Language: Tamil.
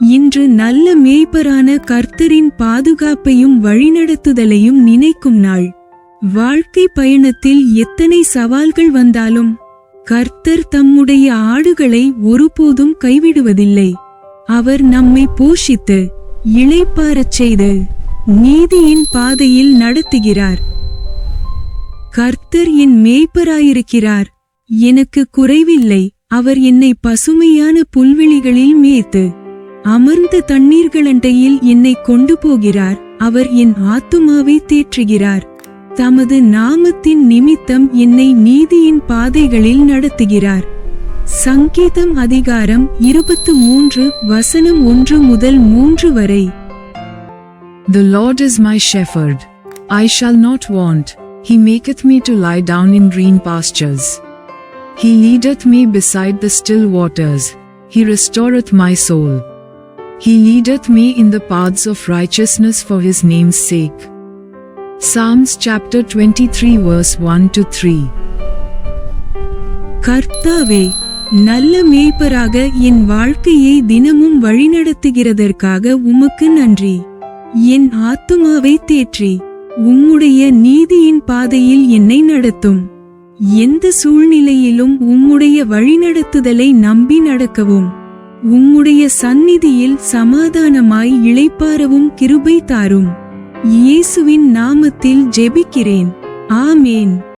இன்று நல்ல மேய்ப்பரான கர்த்தரின் பாதுகாப்பையும் வழிநடத்துதலையும் நினைக்கும் நாள். வாழ்க்கை பயணத்தில் எத்தனை சவால்கள் வந்தாலும் கர்த்தர் தம்முடைய ஆடுகளை ஒருபோதும் கைவிடுவதில்லை. அவர் நம்மை போஷித்து இளைப்பாறச் செய்து நீதியின் பாதையில் நடத்துகிறார். கர்த்தர் என் மேய்ப்பராயிருக்கிறார், எனக்கு குறைவில்லை. அவர் என்னை பசுமையான புல்வெளிகளில் மேய்த்து அமர்ந்த தண்ணீர்களண்டையில் என்னை கொண்டு போகிறார். அவர் என் ஆத்துமாவை தேற்றுகிறார். தமது நாமத்தின் நிமித்தம் என்னை நீதியின் பாதைகளில் நடத்துகிறார். சங்கீதம் அதிகாரம் 23 வசனம் 1 முதல் 3 வரை. The Lord is my shepherd, I shall not want. He maketh me to lie down in green pastures. He leadeth me beside the still waters. He restoreth my soul. He leadeth me in the paths of righteousness for his name's sake. Psalms chapter 23 verse 1-3. கர்த்தாவே, நல்ல மேய்ப்பராக என் வாழ்க்கையை தினமும் வழிநடத்துகிறதற்காக உமக்கு நன்றி. என் ஆத்துமாவை தேற்றி உம்முடைய நீதியின் பாதையில் என்னை நடத்தும். எந்த சூழ்நிலையிலும் உம்முடைய வழிநடத்துதலை நம்பி நடக்கவும், உம்முடைய சந்நிதியில் சமாதானமாய் இளைப்பாறவும் கிருபை தாரும். இயேசுவின் நாமத்தில் ஜெபிக்கிறேன். ஆமேன்.